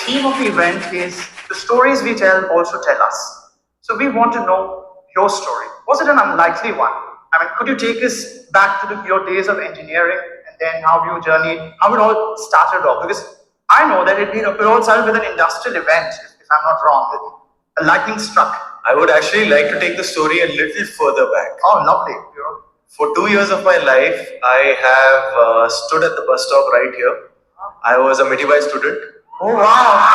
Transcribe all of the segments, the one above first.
theme of the event is the stories we tell also tell us. So we want to know your story. Was it an unlikely one? I mean, could you take us back to your days of engineering and then how you journeyed, how it all started off? Because I know that it all started with an industrial event, if I'm not wrong. A lightning struck. I would actually like to take the story a little further back. Oh, lovely. For 2 years of my life, I have stood at the bus stop right here. I was a Mitibai student. Oh, wow.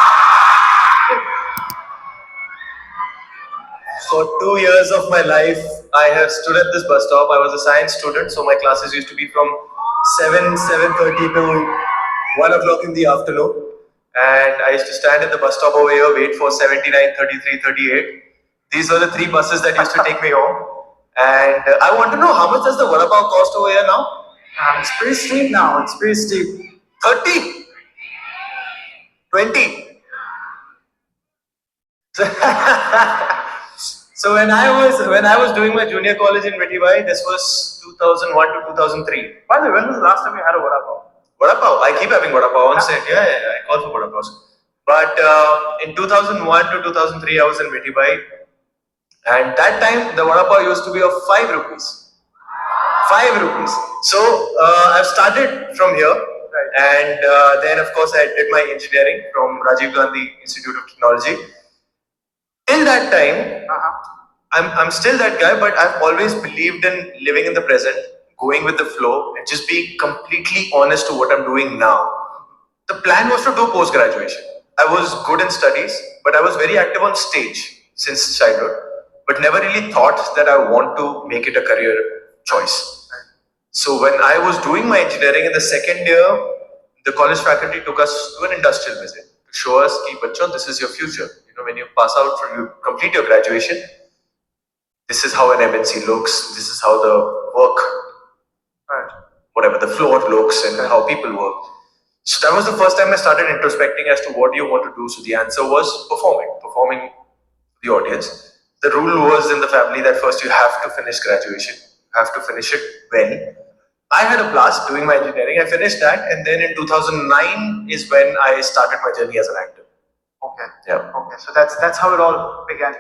For 2 years of my life, I have stood at this bus stop. I was a science student, so my classes used to be from 7:30 to 1 o'clock in the afternoon. And I used to stand at the bus stop over here, wait for 79, 33, 38. These were the 3 buses that used to take me home. And I want to know, how much does the vada pav cost over here now? It's pretty steep now. It's pretty steep. 30? 20? So when I was doing my junior college in Mitibai, this was 2001 to 2003. By the way, when was the last time you had a vada pav? Vada pav. I keep having vada pav on set. Yeah, I call for vada pav. But in 2001 to 2003, I was in Mitibai. And that time, the vada pav used to be of 5 rupees. 5 rupees. So I've started from here. Right. And then, of course, I did my engineering from Rajiv Gandhi Institute of Technology. Till that time, I'm still that guy, but I've always believed in living in the present, going with the flow, and just being completely honest to what I'm doing now. The plan was to do post-graduation. I was good in studies, but I was very active on stage since childhood, but never really thought that I want to make it a career choice. So when I was doing my engineering in the second year, the college faculty took us to an industrial visit to show us, "Ki bachcho, this is your future. You know, when you pass out, you complete your graduation, this is how an MNC looks, this is how the work, whatever, the floor looks and how people work." So that was the first time I started introspecting as to what do you want to do. So the answer was performing the audience. The rule was in the family that first you have to finish graduation, you have to finish it well. I had a blast doing my engineering. I finished that, and then in 2009 is when I started my journey as an actor. Okay. Yeah. Okay. So that's how it all began.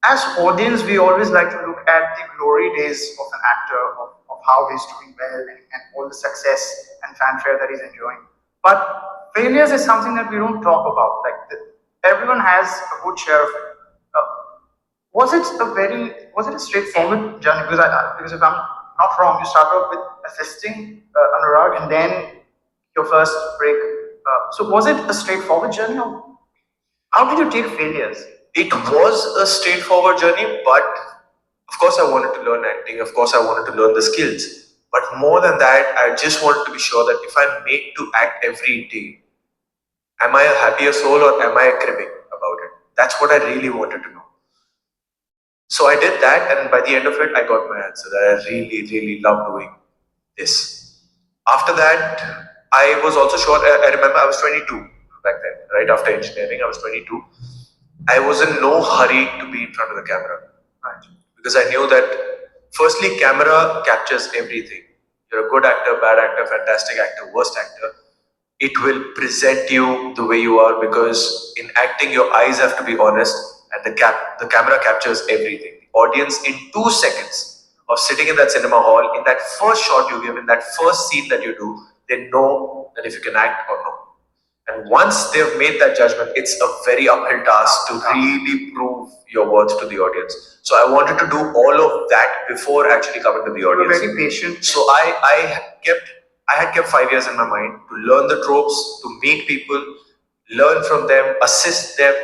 As audience, we always like to look at the glory days of an actor, of how he's doing well and all the success and fanfare that he's enjoying. But failures is something that we don't talk about. Everyone has a good share of it. Was it a straightforward journey? Because if I'm not wrong, you started off with assisting Anurag and then your first break. So was it a straightforward journey, or how did you take failures? It was a straightforward journey, but of course I wanted to learn acting. Of course I wanted to learn the skills. But more than that, I just wanted to be sure that if I'm made to act every day, am I a happier soul or am I cribbing about it? That's what I really wanted to know. So I did that, and by the end of it, I got my answer that I really, really love doing this. After that, I was also sure, I remember I was 22 back then, right after engineering, I was 22. I was in no hurry to be in front of the camera, right? Because I knew that firstly, camera captures everything. You're a good actor, bad actor, fantastic actor, worst actor. It will present you the way you are, because in acting, your eyes have to be honest, and the camera captures everything. The audience, in 2 seconds of sitting in that cinema hall, in that first shot you give, in that first scene that you do, they know that if you can act or not. And once they've made that judgment, it's a very uphill task to really prove your worth to the audience. So I wanted to do all of that before actually coming to the audience. You were very patient. So I had kept 5 years in my mind to learn the tropes, to meet people, learn from them, assist them,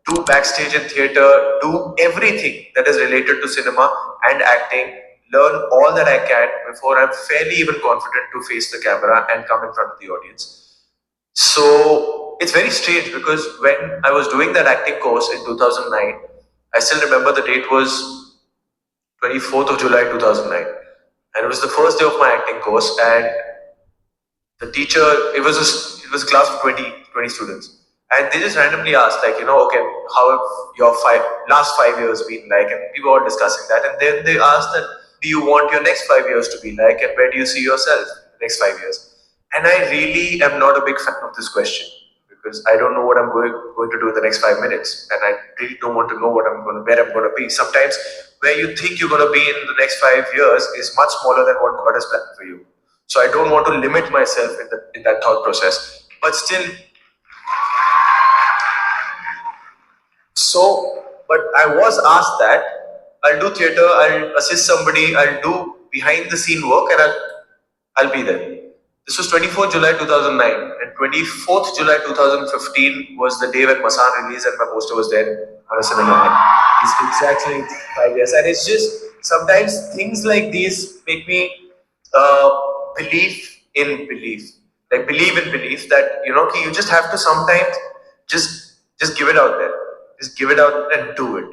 do backstage in theatre, do everything that is related to cinema and acting, learn all that I can before I'm fairly even confident to face the camera and come in front of the audience. So it's very strange, because when I was doing that acting course in 2009, I still remember the date was 24th of July 2009, and it was the first day of my acting course, and the teacher, it was a class of 20 students, and they just randomly asked, like, okay, how have your last 5 years been like? And we were all discussing that, and then they asked that, do you want your next 5 years to be like, and where do you see yourself in the next 5 years? And I really am not a big fan of this question, because I don't know what I'm going to do in the next 5 minutes, and I really don't want to know where I'm going to be. Sometimes where you think you're going to be in the next 5 years is much smaller than what God has planned for you. So I don't want to limit myself in that thought process. But still, but I was asked that I'll do theater, I'll assist somebody, I'll do behind the scene work, and I'll be there. This was 24th July 2009, and 24th July 2015 was the day when Masaan released, and my poster was there on a cinema hall. It's exactly 5 years, and it's just sometimes things like these make me uh, believe in belief, like believe in belief that you just have to sometimes just give it out there, just give it out and do it.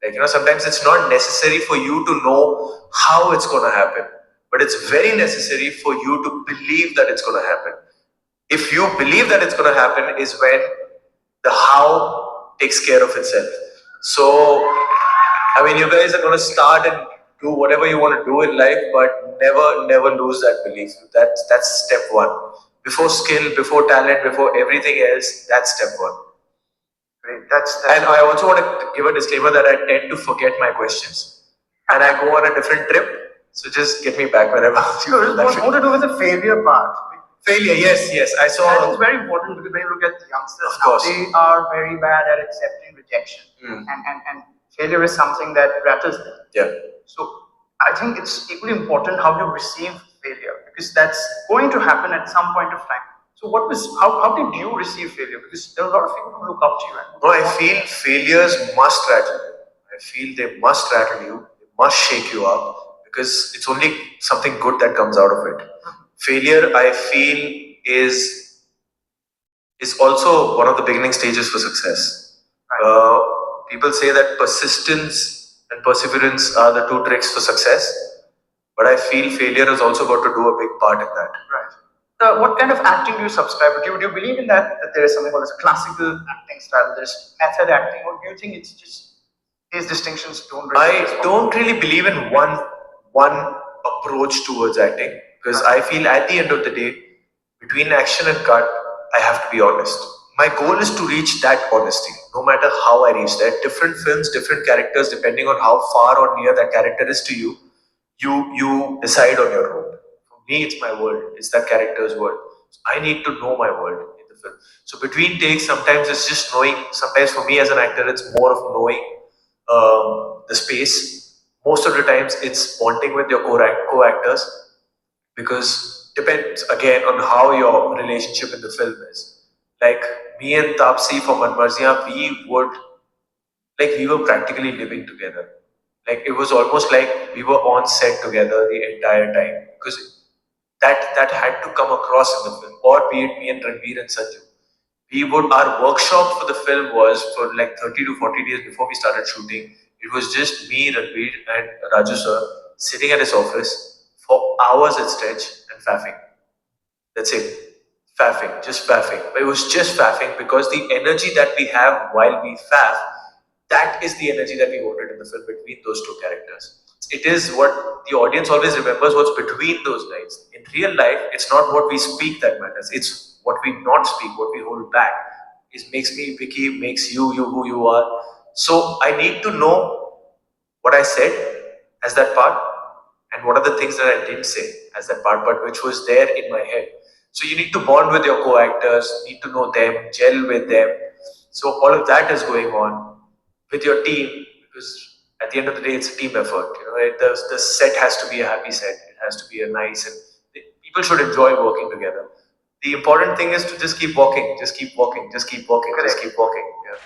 Like sometimes it's not necessary for you to know how it's going to happen, but it's very necessary for you to believe that it's going to happen. If you believe that it's going to happen, is when the how takes care of itself. So, I mean, you guys are going to start and do whatever you want to do in life, but never lose that belief. That's step one. Before skill, before talent, before everything else, that's step one. Great. That's And I also want to give a disclaimer that I tend to forget my questions, and I go on a different trip. So just get me back whenever you So feel it that was way. more to do with the failure part. Failure, yes. I saw. That is very important because when you look at the youngsters Of now, course. they are very bad at accepting rejection. And failure is something that rattles them. Yeah. So I think it's equally important how you receive failure, because that's going to happen at some point of time. So how did you receive failure? Because there are a lot of people who look up to you. No, I feel failures must rattle you. I feel they must rattle you. They must shake you up, because it's only something good that comes out of it. Failure, I feel, is also one of the beginning stages for success. People say that persistence and perseverance are the two tricks for success, but I feel failure has also got to do a big part in that. Right. What kind of acting do you subscribe to? Do you believe in that there is something called as classical acting style, there's method acting, or do you think it's just these distinctions don't really I don't really believe in one approach towards acting, because I feel at the end of the day, between action and cut, I have to be honest. My goal is to reach that honesty, no matter how I reach that. Different films, different characters, depending on how far or near that character is to you, you decide on your role. For me, it's my world. It's that character's world. So I need to know my world in the film. So between takes, sometimes it's just knowing. Sometimes for me as an actor, it's more of knowing the space. Most of the times, it's bonding with your co-actors, because depends again on how your relationship in the film is. Like me and Tapsi from Manmarziya, we were practically living together. Like it was almost like we were on set together the entire time, because that had to come across in the film. Or be it me and Ranveer and Sanju. Our workshop for the film was for like 30 to 40 days before we started shooting. It was just me, Ranveer, and Raju sir sitting at his office for hours at stretch and faffing. That's it. Faffing, just faffing. But it was just faffing because the energy that we have while we faff, that is the energy that we wanted in the film between those two characters. It is what the audience always remembers, what's between those lines. In real life, it's not what we speak that matters. It's what we not speak, what we hold back. It makes me Vicky, makes you who you are. So I need to know what I said as that part, and what are the things that I didn't say as that part, but which was there in my head. So you need to bond with your co-actors, need to know them, gel with them. So all of that is going on with your team, because at the end of the day, it's a team effort. The set has to be a happy set. It has to be a nice, and people should enjoy working together. The important thing is to just keep walking, just keep walking, just keep walking, just keep walking. Yeah.